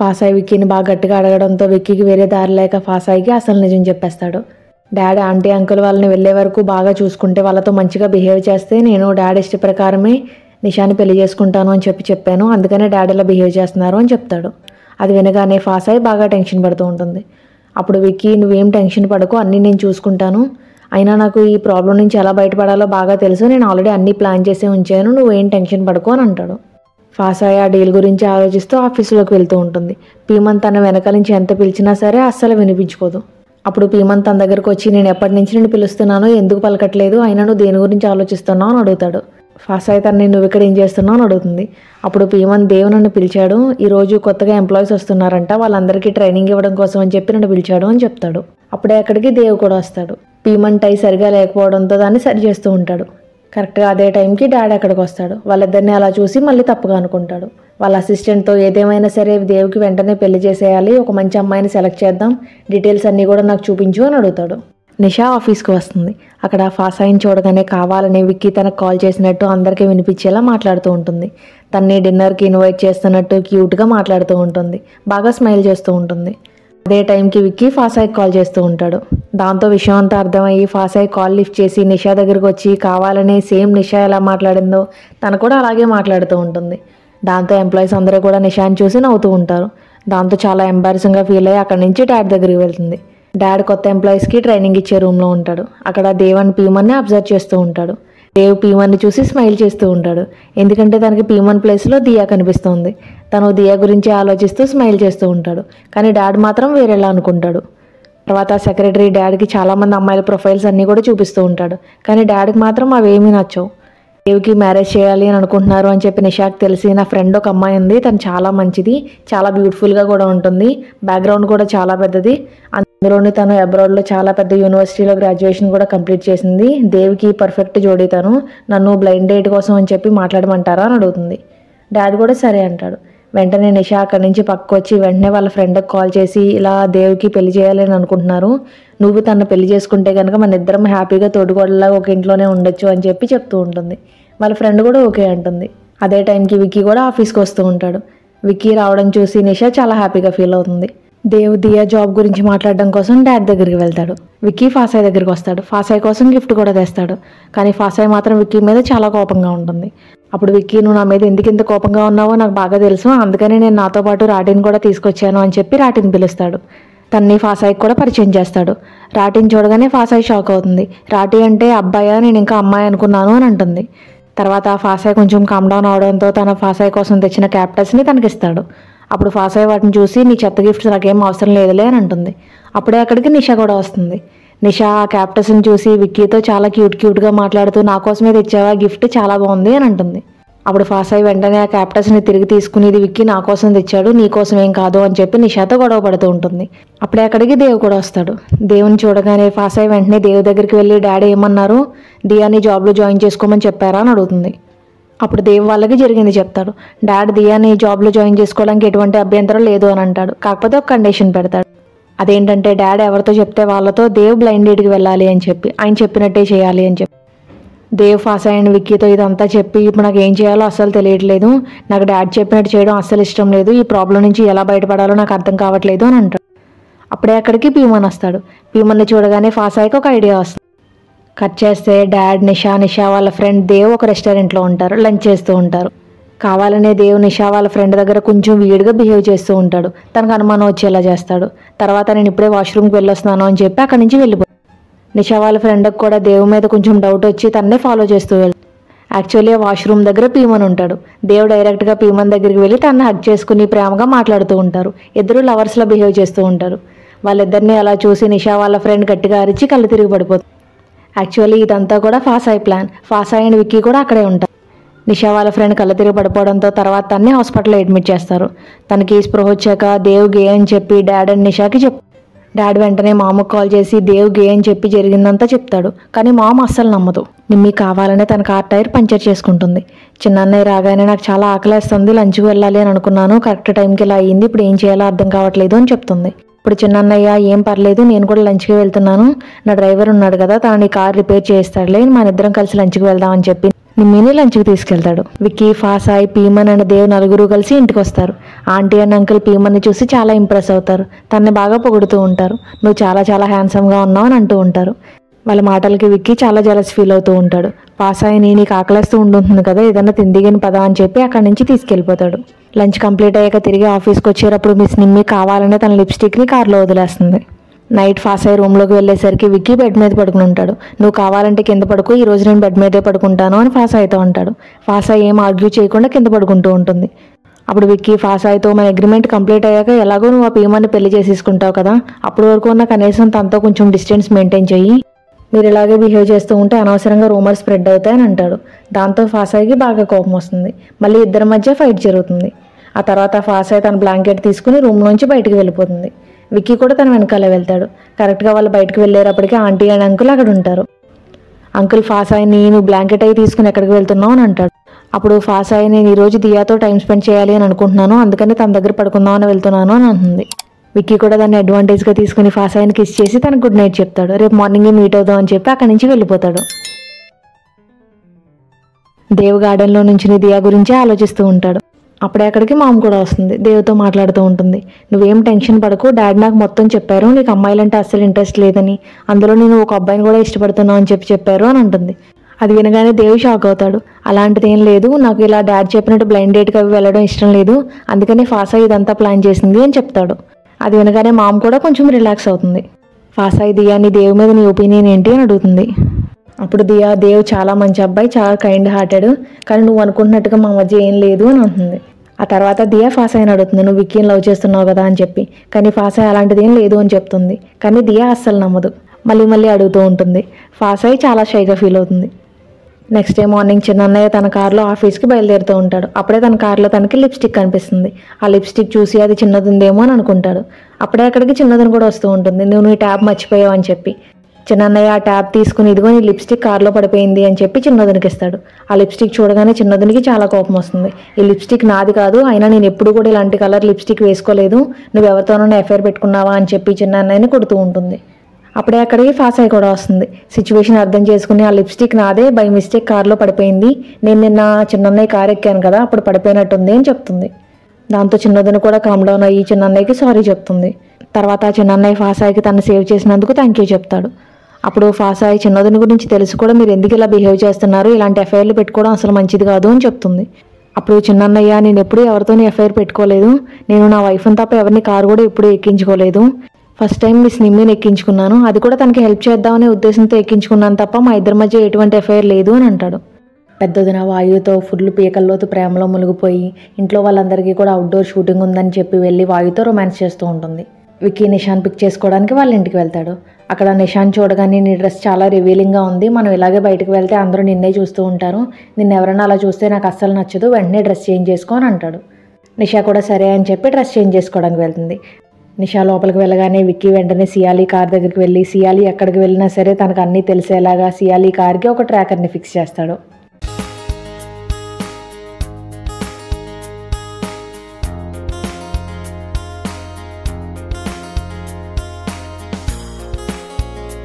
ఫాసాయి విక్కీని బాగా గట్టిగా అడగడంతో విక్కీకి వేరే దారి లేక ఫాసాయికి అసలు నిజం చెప్పేస్తాడు. డాడీ ఆంటీ అంకుల్ వాళ్ళని వెళ్ళే వరకు బాగా చూసుకుంటే వాళ్ళతో మంచిగా బిహేవ్ చేస్తే నేను డాడీ ఇష్ట ప్రకారమే నిషాని పెళ్లి చేసుకుంటాను అని చెప్పాను, అందుకనే డాడీ ఇలా బిహేవ్ చేస్తున్నారు అని చెప్తాడు. అది వినగానే ఫాసాయి బాగా టెన్షన్ పడుతూ ఉంటుంది. అప్పుడు విక్కీ నువ్వేం టెన్షన్ పడకు, అన్నీ నేను చూసుకుంటాను, అయినా నాకు ఈ ప్రాబ్లం నుంచి ఎలా బయటపడాలో బాగా తెలుసు, నేను ఆల్రెడీ అన్నీ ప్లాన్ చేసే ఉంచాను, నువ్వేం టెన్షన్ పడుకో అని అంటాడు. ఫాసాయి ఆ డీల్ గురించి ఆలోచిస్తూ ఆఫీసులోకి వెళ్తూ ఉంటుంది. పీమన్ తన వెనకాల నుంచి ఎంత పిలిచినా సరే అస్సలు వినిపించుకోదు. అప్పుడు పీమన్ తన దగ్గరకు వచ్చి నేను ఎప్పటి నుంచి నేను పిలుస్తున్నానో ఎందుకు పలకట్లేదు, అయినా నువ్వు దేని గురించి ఆలోచిస్తున్నావు అని అడుగుతాడు. ఫాసాయి తనని నువ్వు ఇక్కడ ఏం చేస్తున్నావు అని అడుగుతుంది. అప్పుడు పీమన్ దేవ్ నన్ను పిలిచాడు, ఈరోజు కొత్తగా ఎంప్లాయీస్ వస్తున్నారంట, వాళ్ళందరికీ ట్రైనింగ్ ఇవ్వడం కోసం అని చెప్పి నన్ను పిలిచాడు అని చెప్తాడు. అప్పుడే అక్కడికి దేవ్ కూడా వస్తాడు. పీమన్ టై సరిగా లేకపోవడంతో దాన్ని సరి చేస్తూ ఉంటాడు. కరెక్ట్గా అదే టైంకి డాడీ అక్కడికి వస్తాడు. వాళ్ళిద్దరిని అలా చూసి మళ్ళీ తప్పుగా అనుకుంటాడు. వాళ్ళ అసిస్టెంట్తో ఏదేమైనా సరే దేవ్కి వెంటనే పెళ్లి చేసేయాలి, ఒక మంచి అమ్మాయిని సెలెక్ట్ చేద్దాం, డీటెయిల్స్ అన్నీ కూడా నాకు చూపించు అని అడుగుతాడు. నిషా ఆఫీస్కి వస్తుంది. అక్కడ ఫాసాయిని చూడగానే కావాలని విక్కీ తనకు కాల్ చేసినట్టు అందరికీ వినిపించేలా మాట్లాడుతూ ఉంటుంది. తన్ని డిన్నర్కి ఇన్వైట్ చేస్తున్నట్టు క్యూట్గా మాట్లాడుతూ ఉంటుంది, బాగా స్మైల్ చేస్తూ ఉంటుంది. అదే టైంకి విక్కీ ఫాసాయికి కాల్ చేస్తూ ఉంటాడు. దాంతో విషయం అంతా అర్థమయ్యి ఫాసాయి కాల్ లిఫ్ట్ చేసి నిషా దగ్గరకు వచ్చి కావాలని సేమ్ నిషా ఎలా మాట్లాడిందో తను కూడా అలాగే మాట్లాడుతూ ఉంటుంది. దాంతో ఎంప్లాయీస్ అందరూ కూడా నిషాని చూసి నవ్వుతూ ఉంటారు. దాంతో చాలా ఎంబారసింగ్గా ఫీల్ అయ్యి అక్కడి నుంచి డాడ్ దగ్గరికి వెళ్తుంది. డాడ్ కొత్త ఎంప్లాయీస్కి ట్రైనింగ్ ఇచ్చే రూమ్లో ఉంటాడు. అక్కడ దేవ్ అండ్ పీమన్ని అబ్జర్వ్ చేస్తూ ఉంటాడు. దేవ్ పీమన్ని చూసి స్మైల్ చేస్తూ ఉంటాడు, ఎందుకంటే తనకి పీమన్ ప్లేస్లో దియా కనిపిస్తుంది. తను దియా గురించి ఆలోచిస్తూ స్మైల్ చేస్తూ ఉంటాడు. కానీ డాడ్ మాత్రం వేరేలా అనుకుంటాడు. తర్వాత సెక్రటరీ డాడ్కి చాలామంది అమ్మాయిల ప్రొఫైల్స్ అన్నీ కూడా చూపిస్తూ ఉంటాడు. కానీ డాడ్కి మాత్రం అవేమీ నచ్చవు. దేవ్కి మ్యారేజ్ చేయాలి అని అనుకుంటున్నారు అని చెప్పి నిషాకి తెలిసి నా ఫ్రెండ్ ఒక అమ్మాయి ఉంది, తను చాలా మంచిది, చాలా బ్యూటిఫుల్గా కూడా ఉంటుంది, బ్యాక్గ్రౌండ్ కూడా చాలా పెద్దది, అందులోని తను అబ్రాడ్లో చాలా పెద్ద యూనివర్సిటీలో గ్రాడ్యుయేషన్ కూడా కంప్లీట్ చేసింది, దేవ్కి పర్ఫెక్ట్ జోడీ, తను నన్ను బ్లైండ్ డేట్ కోసం అని చెప్పి మాట్లాడమంటారా అని అడుగుతుంది. డాడ్ కూడా సరే అంటాడు. వెంటనే నిషా అక్కడి నుంచి పక్కకు వచ్చి వెంటనే వాళ్ళ ఫ్రెండ్కి కాల్ చేసి ఇలా దేవ్కి పెళ్లి చేయాలని అనుకుంటున్నారు, నువ్వు తను పెళ్లి చేసుకుంటే కనుక మన ఇద్దరం హ్యాపీగా తోడుకోడలాగా ఒక ఇంట్లోనే ఉండొచ్చు అని చెప్పి చెప్తూ ఉంటుంది. వాళ్ళ ఫ్రెండ్ కూడా ఓకే అంటుంది. అదే టైంకి విక్కీ కూడా ఆఫీస్కి వస్తూ ఉంటాడు. విక్కీ రావడం చూసి నిషా చాలా హ్యాపీగా ఫీల్ అవుతుంది. దేవ్ దియా జాబ్ గురించి మాట్లాడడం కోసం డాడ్ దగ్గరికి వెళ్తాడు. విక్కీ ఫాసాయి దగ్గరికి వస్తాడు. ఫాసాయి కోసం గిఫ్ట్ కూడా తెస్తాడు. కానీ ఫాసాయి మాత్రం విక్కీ మీద చాలా కోపంగా ఉంటుంది. అప్పుడు విక్కీ నువ్వు నా మీద ఎందుకు ఇంత కోపంగా ఉన్నావో నాకు బాగా తెలుసు, అందుకని నేను నాతో పాటు రాటిని కూడా తీసుకొచ్చాను అని చెప్పి రాటిని పిలుస్తాడు. తన్ని ఫాసాయికి కూడా పరిచయం చేస్తాడు. రాటిని చూడగానే ఫాసాయి షాక్ అవుతుంది. రాటి అంటే అబ్బాయా, నేను ఇంకా అమ్మాయి అనుకున్నాను అని అంటుంది. తర్వాత ఫాసాయి కొంచెం కామ్ డౌన్ అవడంతో తన ఫాసాయి కోసం తెచ్చిన క్యాప్టస్ని తనకిస్తాడు. అప్పుడు ఫాసాయి వాటిని చూసి నీ చెత్త గిఫ్ట్స్ నాకేం అవసరం లేదులే అని అంటుంది. అప్పుడే అక్కడికి నిషా కూడా వస్తుంది. నిషా ఆ క్యాప్టస్ని చూసి విక్కీతో చాలా క్యూట్గా మాట్లాడుతూ నా కోసమే తెచ్చావా, గిఫ్ట్ చాలా బాగుంది అని అంటుంది. అప్పుడు ఫాసాయి వెంటనే ఆ క్యాప్టస్ని తిరిగి తీసుకుని ఇది విక్కీ నా కోసం తెచ్చాడు, నీ కోసం ఏం కాదు అని చెప్పి నిషాతో గొడవ పడుతూ ఉంటుంది. అప్పుడే అక్కడికి దేవ్ కూడా వస్తాడు. దేవుని చూడగానే ఫాసాయి వెంటనే దేవ్ దగ్గరికి వెళ్ళి డాడీ ఏమన్నారు, దియాని జాబ్లో జాయిన్ చేసుకోమని చెప్పారా అని అడుగుతుంది. అప్పుడు దేవ్ వాళ్ళకి జరిగింది చెప్తాడు. డాడ్ దియాని జాబ్లో జాయిన్ చేసుకోవడానికి ఎటువంటి అభ్యంతరం లేదు అని అంటాడు. కాకపోతే ఒక కండిషన్ పెడతాడు. అదేంటంటే డాడ్ ఎవరితో చెప్తే వాళ్ళతో దేవ్ బ్లైండ్ డేట్కి వెళ్ళాలి అని చెప్పి, ఆయన చెప్పినట్టే చేయాలి అని చెప్పి. దేవ్ ఫాసాయి అండ్ విక్కీతో ఇదంతా చెప్పి ఇప్పుడు నాకు ఏం చేయాలో అస్సలు తెలియట్లేదు, నాకు డాడ్ చెప్పినట్టు చేయడం అస్సలు ఇష్టం లేదు, ఈ ప్రాబ్లం నుంచి ఎలా బయటపడాలో నాకు అర్థం కావట్లేదు అని అంటాడు. అప్పుడే అక్కడికి పీమన్ వస్తాడు. పీమన్ని చూడగానే ఫాసాయికి ఒక ఐడియా వస్తుంది. కట్ చేస్తే డాడ్ నిషా వాళ్ళ ఫ్రెండ్ దేవ్ ఒక రెస్టారెంట్లో ఉంటారు, లంచ్ చేస్తూ ఉంటారు. కావాలనే దేవ్ నిషా వాళ్ళ ఫ్రెండ్ దగ్గర కొంచెం వీడ్గా బిహేవ్ చేస్తూ ఉంటాడు. తనకు అనుమానం వచ్చేలా చేస్తాడు. తర్వాత నేను ఇప్పుడే వాష్రూమ్కి వెళ్ళొస్తున్నాను అని చెప్పి అక్కడి నుంచి వెళ్ళిపోతాడు. నిషా వాళ్ళ ఫ్రెండ్కి కూడా దేవ్ మీద కొంచెం డౌట్ వచ్చి తన్నే ఫాలో చేస్తూ వెళ్తాడు. యాక్చువల్లీ ఆ వాష్రూమ్ దగ్గర పీమన్ ఉంటాడు. దేవ్ డైరెక్ట్గా పీమన్ దగ్గరికి వెళ్ళి తనని హగ్ చేసుకుని ప్రేమగా మాట్లాడుతూ ఉంటారు. ఇద్దరు లవర్స్లో బిహేవ్ చేస్తూ ఉంటారు. వాళ్ళిద్దరిని అలా చూసి నిషా వాళ్ళ ఫ్రెండ్ గట్టిగా అరిచి కళ్ళు తిరిగి పడిపోతుంది. యాక్చువల్లీ ఇదంతా కూడా ఫాసాయి ప్లాన్. ఫాసాయి అండ్ విక్కీ కూడా అక్కడే ఉంటారు. నిషా వాళ్ళ ఫ్రెండ్ కళ్ళు తిరిగి పడిపోవడంతో తర్వాత తన్ని హాస్పిటల్లో అడ్మిట్ చేస్తారు. తనకి స్పృహ వచ్చాక దేవ్ గే అని చెప్పి డాడ్ అండ్ నిషాకి చెప్తారు. డాడ్ వెంటనే మామకు కాల్ చేసి దేవ్ గే అని చెప్పి జరిగిందంతా చెప్తాడు. కానీ మామ అస్సలు నమ్మదు. నిమ్మి కావాలనే తన కార్ టైర్ పంచర్ చేసుకుంటుంది. చిన్నన్నయ్య రాగానే నాకు చాలా ఆకలేస్తుంది, లంచ్కి వెళ్ళాలి అని అనుకున్నాను, కరెక్ట్ టైంకి ఇలా అయ్యింది, ఇప్పుడు ఏం చేయాలో అర్థం కావట్లేదు అని చెప్తుంది. ఇప్పుడు చిన్నన్నయ్య ఏం పర్లేదు, నేను కూడా లంచ్కి వెళ్తున్నాను, నా డ్రైవర్ ఉన్నాడు కదా, తను నీ కార్ రిపేర్ చేస్తాడులే, మన ఇద్దరం కలిసి లంచ్కి వెళ్దామని చెప్పి నిమ్మిని లంచ్కి తీసుకెళ్తాడు. విక్కీ, ఫాసాయ్, పీమన్ అండ్ దేవ్ నలుగురు కలిసి ఇంటికి వస్తారు. ఆంటీ అండ్ అంకుల్ పీమన్ని చూసి చాలా ఇంప్రెస్ అవుతారు. తనని బాగా పొగుడుతూ ఉంటారు. నువ్వు చాలా చాలా హ్యాండ్సమ్గా ఉన్నావు అని అంటూ ఉంటారు. వాళ్ళ మాటలకి విక్కీ చాలా జలస్ ఫీల్ అవుతూ ఉంటాడు. ఫాసాయ్ని నీకు ఆకలేస్తూ ఉంటుంది కదా, ఏదన్నా తిందిగిన పదా అని చెప్పి అక్కడి నుంచి తీసుకెళ్ళిపోతాడు. లంచ్ కంప్లీట్ అయ్యాక తిరిగి ఆఫీస్కి వచ్చేటప్పుడు మిస్ నిమ్మి కావాలనే తన లిప్స్టిక్ని కార్లో వదిలేస్తుంది. నైట్ ఫాసాయ్ రూమ్లోకి వెళ్ళేసరికి విక్కీ బెడ్ మీద పడుకుని ఉంటాడు. నువ్వు కావాలంటే కింద పడుకో, ఈ రోజు నేను బెడ్ మీదే పడుకుంటాను అని ఫాసాయ్తో అంటాడు. ఫాసాయ్ ఏం ఆర్గ్యూ చేయకుండా కింద పడుకుంటూ ఉంటుంది. అప్పుడు విక్కీ ఫాసాయ్తో మన అగ్రిమెంట్ కంప్లీట్ అయ్యాక ఎలాగో నువ్వు ఆ పీమాన్ని పెళ్లి చేసేసుకుంటావు కదా, అప్పటి వరకు ఉన్న కనీసం తనతో కొంచెం డిస్టెన్స్ మెయింటైన్ చెయ్యి. మీరు ఇలాగే బిహేవ్ చేస్తూ ఉంటే అనవసరంగా రూమర్స్ స్ప్రెడ్ అవుతాయని అంటాడు. దాంతో ఫాసాయ్కి బాగా కోపం వస్తుంది. మళ్ళీ ఇద్దరి మధ్య ఫైట్ జరుగుతుంది. ఆ తర్వాత ఫాసాయ్ తన బ్లాంకెట్ తీసుకుని రూమ్ నుంచి బయటకు వెళ్ళిపోతుంది. విక్కీ కూడా తన వెనకాలే వెళ్తాడు. కరెక్ట్గా వాళ్ళు బయటకు వెళ్ళేటప్పటికి ఆంటీ అండ్ అంకుల్ అక్కడ ఉంటారు. అంకుల్ ఫాసాయ్ని నువ్వు బ్లాంకెట్ అయి తీసుకుని ఎక్కడికి వెళ్తున్నావు అని అంటాడు. అప్పుడు ఫాసాయ్ నేను ఈరోజు దియాతో టైం స్పెండ్ చేయాలి అని అనుకుంటున్నాను, అందుకని తన దగ్గర పడుకుందామని వెళ్తున్నాను అని అంటుంది. విక్కీ కూడా దాన్ని అడ్వాంటేజ్గా తీసుకుని ఫాసాయ్ని కిస్ చేసి తనకు గుడ్ నైట్ చెప్తాడు. రేపు మార్నింగే మీట్ అవుదాం అని చెప్పి అక్కడి నుంచి వెళ్ళిపోతాడు. దేవ్ గార్డెన్లో నుంచి దియా గురించి ఆలోచిస్తూ ఉంటాడు. అప్పుడే అక్కడికి మామ్ కూడా వస్తుంది. దేవ్తో మాట్లాడుతూ ఉంటుంది. నువ్వేం టెన్షన్ పడకు, డాడీ నాకు మొత్తం చెప్పారు, నీకు అమ్మాయిలంటే అస్సలు ఇంట్రెస్ట్ లేదని, అందులో నేను ఒక అబ్బాయిని కూడా ఇష్టపడుతున్నావు అని చెప్పారు అని అంటుంది. అది వినగానే దేవ్ షాక్ అవుతాడు. అలాంటిది ఏం లేదు, నాకు ఇలా డాడీ చెప్పినట్టు బ్లైండ్ డేట్కి అవి వెళ్ళడం ఇష్టం లేదు, అందుకని ఫాసాయ్ ఇదంతా ప్లాన్ చేసింది అని చెప్తాడు. అది వినగానే మామ్ కూడా కొంచెం రిలాక్స్ అవుతుంది. ఫాసాయ్ దియాని దేవ్ మీద నీ ఒపీనియన్ ఏంటి అని అడుగుతుంది. అప్పుడు దేవ్ చాలా మంచి అబ్బాయి, చాలా కైండ్ హార్టెడ్, కానీ నువ్వు అనుకుంటున్నట్టుగా మా మధ్య ఏం లేదు అని అంటుంది. ఆ తర్వాత దియా ఫాసాయ్ని అడుగుతుంది, నువ్వు విక్కీని లవ్ చేస్తున్నావు కదా అని చెప్పి. కానీ ఫాసాయ్ అలాంటిది ఏం లేదు అని చెప్తుంది. కానీ దియా అస్సలు నమ్మదు. మళ్ళీ అడుగుతూ ఉంటుంది. ఫాసాయ్ చాలా షైగా ఫీల్ అవుతుంది. నెక్స్ట్ డే మార్నింగ్ చిన్నన్నయ్య తన కార్లో ఆఫీస్కి బయలుదేరుతూ ఉంటాడు. అప్పుడే తన కార్లో తనకి లిప్స్టిక్ కనిపిస్తుంది. ఆ లిప్స్టిక్ చూసి అది చిన్నదిందేమో అని అనుకుంటాడు. అప్పుడే అక్కడికి చిన్నదని కూడా వస్తూ ఉంటుంది. నువ్వు నీ ట్యాబ్ మర్చిపోయావు అని చెప్పి. చిన్నన్నయ్య ఆ ట్యాబ్ తీసుకుని ఇదిగో నీ లిప్స్టిక్ కార్లో పడిపోయింది అని చెప్పి చిన్నదనికి ఇస్తాడు. ఆ లిప్స్టిక్ చూడగానే చిన్నదనికి చాలా కోపం వస్తుంది. ఈ లిప్స్టిక్ నాది కాదు, అయినా నేను ఎప్పుడు కూడా ఇలాంటి కలర్ లిప్స్టిక్ వేసుకోలేదు, నువ్వు ఎవరితోనైనా ఎఫైర్ పెట్టుకున్నావా అని చెప్పి చిన్నన్నయ్యని కొడుతూ ఉంటుంది. అప్పుడే అక్కడికి ఫాసాయ్ కూడా వస్తుంది. సిచ్యువేషన్ అర్థం చేసుకుని ఆ లిప్స్టిక్ నాదే, బై మిస్టేక్ కార్లో పడిపోయింది, నేను నిన్న చిన్నన్నయ్య కార్ ఎక్కాను కదా అప్పుడు పడిపోయినట్టుంది అని చెప్తుంది. దాంతో చిన్నదని కూడా కామ్ డౌన్ అయ్యి చిన్నన్నయ్యకి సారీ చెప్తుంది. తర్వాత చిన్నన్నయ్య ఫాసాయ్కి తను సేవ్ చేసినందుకు థ్యాంక్ యూ చెప్తాడు. అప్పుడు ఫాసాయ్ చిన్నదని గురించి తెలుసు కూడా మీరు ఎందుకు ఇలా బిహేవ్ చేస్తున్నారు, ఇలాంటి ఎఫ్ఐఆర్లు పెట్టుకోవడం అసలు మంచిది కాదు అని చెప్తుంది. అప్పుడు చిన్నన్నయ్య నేను ఎప్పుడూ ఎవరితోని ఎఫ్ఐఆర్ పెట్టుకోలేదు, నేను నా వైఫ్ని తప్ప ఎవరిని కారు కూడా ఎప్పుడూ ఎక్కించుకోలేదు, ఫస్ట్ టైం మిస్ నిమ్మిని ఎక్కించుకున్నాను, అది కూడా తనకి హెల్ప్ చేద్దామనే ఉద్దేశంతో ఎక్కించుకున్నాను తప్ప మా ఇద్దరి మధ్య ఎటువంటి ఎఫ్ఐఆర్ లేదు అని అంటాడు. పెద్దదిన వాయుతో ఫుల్ పీకల్లోతు ప్రేమలో మునిగిపోయి ఇంట్లో వాళ్ళందరికీ కూడా అవుట్డోర్ షూటింగ్ ఉందని చెప్పి వెళ్ళి వాయుతో రొమాన్స్ చేస్తూ ఉంటుంది. విక్కీ నిషాన్ పిక్ చేసుకోవడానికి వాళ్ళ ఇంటికి వెళ్తాడు. అక్కడ నిషాన్ చూడగానే నీ డ్రెస్ చాలా రివీలింగ్గా ఉంది, మనం ఇలాగే బయటకు వెళ్తే అందరూ నిన్నే చూస్తూ ఉంటారు, నిన్ను ఎవరైనా అలా చూస్తే నాకు అస్సలు నచ్చదు, వెంటనే డ్రెస్ చేంజ్ చేసుకో అని అంటాడు. నిషా కూడా సరే అని చెప్పి డ్రెస్ చేంజ్ చేసుకోవడానికి వెళ్తుంది. నిషా లోపలికి వెళ్ళగానే విక్కీ వెంటనే సియాలి కార్ దగ్గరికి వెళ్ళి సియాలి ఎక్కడికి వెళ్ళినా సరే తనకు అన్నీ తెలిసేలాగా సియాలి కార్కి ఒక ట్రాకర్ని ఫిక్స్ చేస్తాడు.